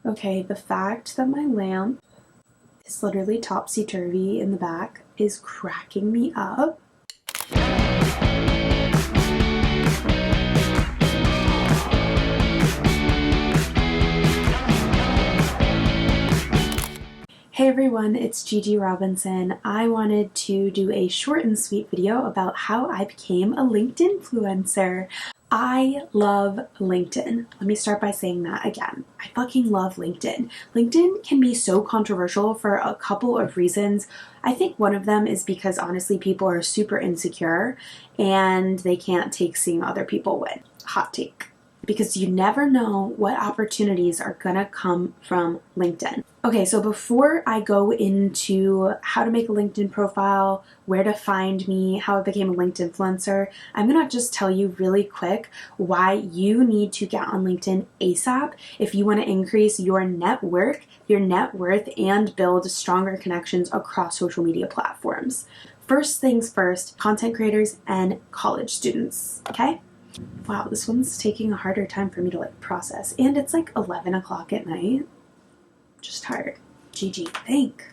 Okay, the fact that my lamp is literally topsy-turvy in the back is cracking me up. Hey everyone, it's Gigi Robinson. I wanted to do a short and sweet video about how I became a LinkedIn influencer. I love LinkedIn. Let me start by saying that again. I fucking love LinkedIn. LinkedIn can be so controversial for a couple of reasons. I think one of them is because honestly people are super insecure and they can't take seeing other people win. Hot take. Because you never know what opportunities are gonna come from LinkedIn. Okay, so before I go into how to make a LinkedIn profile, where to find me, how I became a LinkedIn influencer, I'm gonna just tell you really quick why you need to get on LinkedIn ASAP if you wanna increase your network, your net worth, and build stronger connections across social media platforms. First things first, content creators and college students, okay? Wow, this one's taking a harder time for me to process. And it's like 11 o'clock at night. Just tired. GG, think.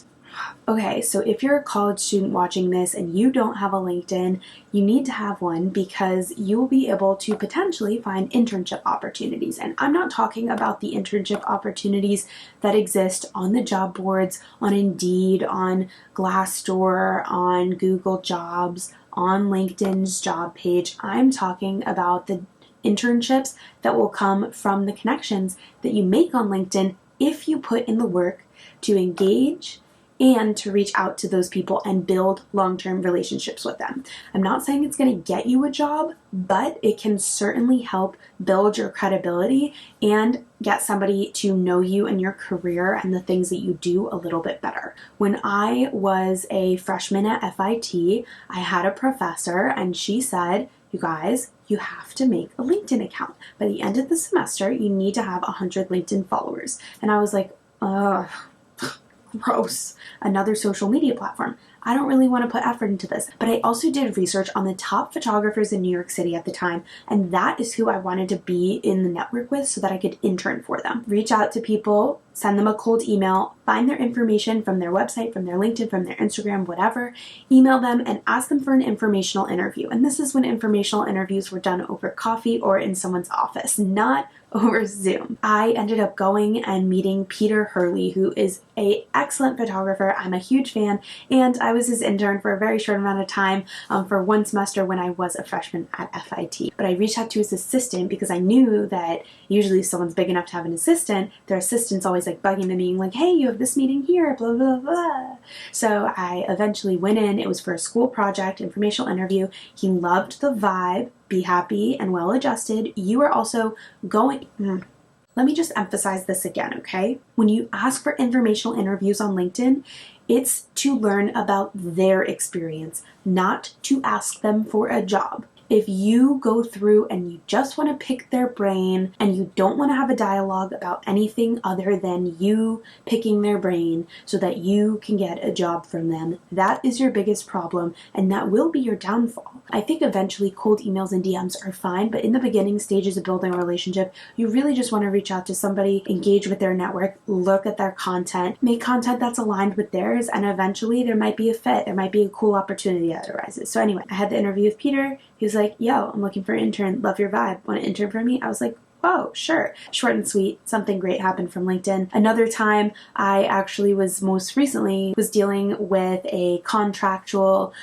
Okay, so if you're a college student watching this and you don't have a LinkedIn, you need to have one because you will be able to potentially find internship opportunities. And I'm not talking about the internship opportunities that exist on the job boards, on Indeed, on Glassdoor, on Google Jobs, on LinkedIn's job page. I'm talking about the internships that will come from the connections that you make on LinkedIn if you put in the work to engage and to reach out to those people and build long-term relationships with them. I'm not saying it's going to get you a job, but it can certainly help build your credibility and get somebody to know you and your career and the things that you do a little bit better. When I was a freshman at FIT, I had a professor and she said, you guys, you have to make a LinkedIn account. By the end of the semester, you need to have 100 LinkedIn followers. And I was like, ugh, gross. Another social media platform. I don't really want to put effort into this. But I also did research on the top photographers in New York City at the time, and that is who I wanted to be in the network with so that I could intern for them. Reach out to people, send them a cold email, find their information from their website, from their LinkedIn, from their Instagram, whatever, email them and ask them for an informational interview. And this is when informational interviews were done over coffee or in someone's office, not over Zoom. I ended up going and meeting Peter Hurley, who is an excellent photographer. I'm a huge fan, and I was his intern for a very short amount of time for one semester when I was a freshman at FIT. But I reached out to his assistant because I knew that usually if someone's big enough to have an assistant, their assistant's always bugging them, being like, hey, you have this meeting here, blah, blah, blah. So I eventually went in. It was for a school project, informational interview. He loved the vibe. Be happy and well adjusted. You are also going... Let me just emphasize this again, okay? When you ask for informational interviews on LinkedIn, it's to learn about their experience, not to ask them for a job. If you go through and you just want to pick their brain and you don't want to have a dialogue about anything other than you picking their brain so that you can get a job from them, that is your biggest problem and that will be your downfall. I think eventually cold emails and DMs are fine, but in the beginning stages of building a relationship, you really just want to reach out to somebody, engage with their network, look at their content, make content that's aligned with theirs, and eventually there might be a fit, there might be a cool opportunity that arises. So anyway, I had the interview with Peter. He was like, yo, I'm looking for an intern. Love your vibe. Want to intern for me? I was like, oh, sure. Short and sweet. Something great happened from LinkedIn. Another time, I actually was dealing with a contractual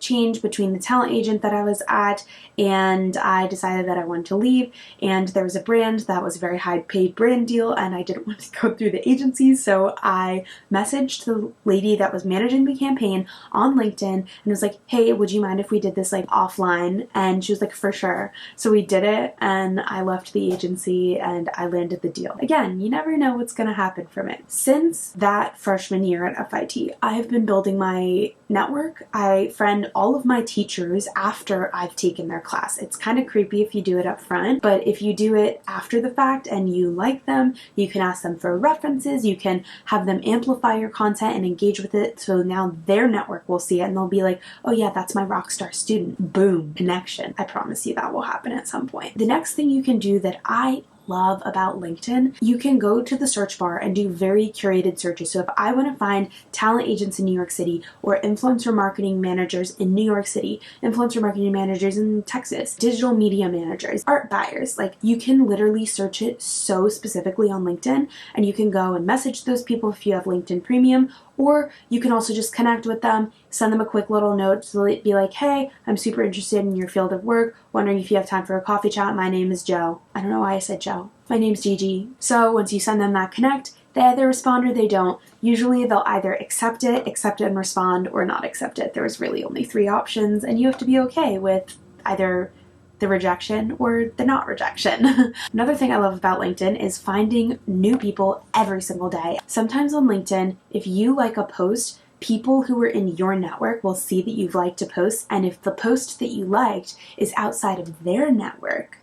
change between the talent agent that I was at, and I decided that I wanted to leave, and there was a brand that was a very high paid brand deal, and I didn't want to go through the agency, so I messaged the lady that was managing the campaign on LinkedIn and was like, hey, would you mind if we did this offline? And she was like, for sure. So we did it, and I left the agency and I landed the deal. Again, you never know what's going to happen from it. Since that freshman year at FIT, I have been building my network. I friend all of my teachers after I've taken their class. It's kind of creepy if you do it up front, but if you do it after the fact and you like them, you can ask them for references, you can have them amplify your content and engage with it, so now their network will see it and they'll be like, oh yeah, that's my rock star student. Boom, connection. I promise you that will happen at some point. The next thing you can do that I love about LinkedIn, you can go to the search bar and do very curated searches. So if I want to find talent agents in New York City, or influencer marketing managers in New York City, influencer marketing managers in Texas, digital media managers, art buyers, like you can literally search it so specifically on LinkedIn, and you can go and message those people if you have LinkedIn Premium, or you can also just connect with them, send them a quick little note to be like, hey, I'm super interested in your field of work, wondering if you have time for a coffee chat. My name is Joe. I don't know why I said Joe. My name's Gigi. So once you send them that connect, they either respond or they don't. Usually they'll either accept it and respond, or not accept it. There's really only 3 options, and you have to be okay with either the rejection or the not rejection. Another thing I love about LinkedIn is finding new people every single day. Sometimes on LinkedIn, if you like a post, people who are in your network will see that you've liked a post, and if the post that you liked is outside of their network,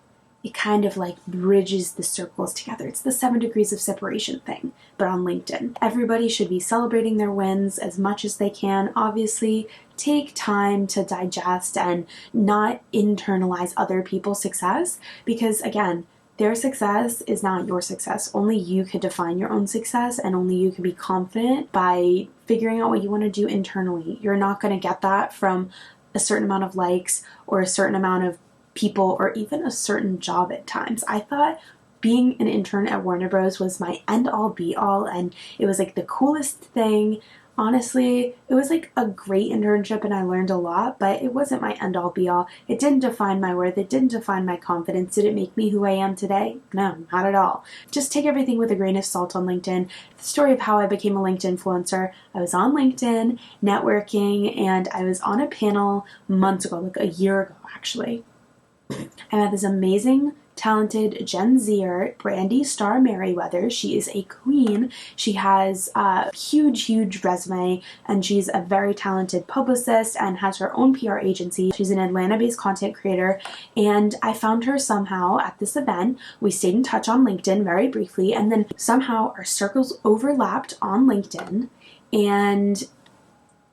it kind of like bridges the circles together. It's the 7 degrees of separation thing, but on LinkedIn. Everybody should be celebrating their wins as much as they can. Obviously, take time to digest and not internalize other people's success, because again, their success is not your success. Only you could define your own success, and only you can be confident by figuring out what you want to do internally. You're not going to get that from a certain amount of likes or a certain amount of people or even a certain job at times. I thought being an intern at Warner Bros. Was my end all be all, and it was like the coolest thing. Honestly, it was like a great internship and I learned a lot, but it wasn't my end all be all. It didn't define my worth. It didn't define my confidence. Did it make me who I am today? No, not at all. Just take everything with a grain of salt on LinkedIn. The story of how I became a LinkedIn influencer. I was on LinkedIn networking, and I was on a panel months ago, like a year ago actually. I met this amazing, talented Gen Zer, Brandy Star Merriweather. She is a queen. She has a huge resume, and she's a very talented publicist and has her own PR agency. She's an Atlanta-based content creator, and I found her somehow at this event. We stayed in touch on LinkedIn very briefly, and then somehow our circles overlapped on LinkedIn, and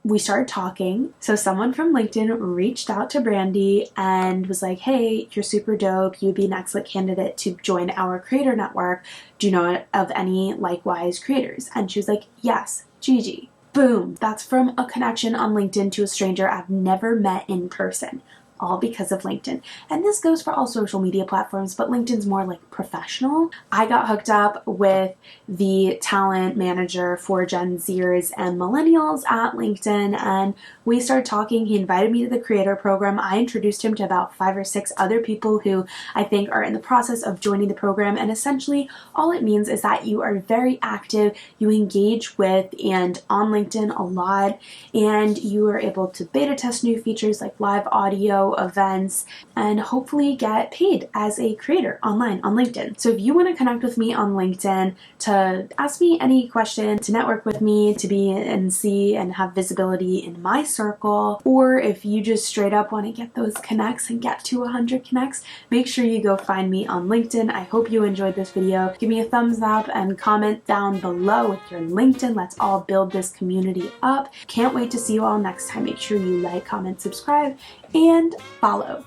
we started talking. So someone from LinkedIn reached out to Brandy and was like, hey, you're super dope. You'd be an excellent candidate to join our creator network. Do you know of any likewise creators? And she was like, yes, Gigi. Boom. That's from a connection on LinkedIn to a stranger I've never met in person. All because of LinkedIn. And this goes for all social media platforms, but LinkedIn's more like professional. I got hooked up with the talent manager for Gen Zers and millennials at LinkedIn, and we started talking. He invited me to the creator program. I introduced him to about 5 or 6 other people who I think are in the process of joining the program, and essentially all it means is that you are very active, you engage with and on LinkedIn a lot, and you are able to beta test new features like live audio, events, and hopefully get paid as a creator online on LinkedIn. So if you want to connect with me on LinkedIn, to ask me any question, to network with me, to be and see and have visibility in my circle, or if you just straight up want to get those connects and get to 100 connects, make sure you go find me on LinkedIn. I hope you enjoyed this video. Give me a thumbs up and comment down below with your LinkedIn. Let's all build this community up. Can't wait to see you all next time. Make sure you like, comment, subscribe, and follow.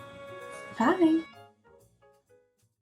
Bye!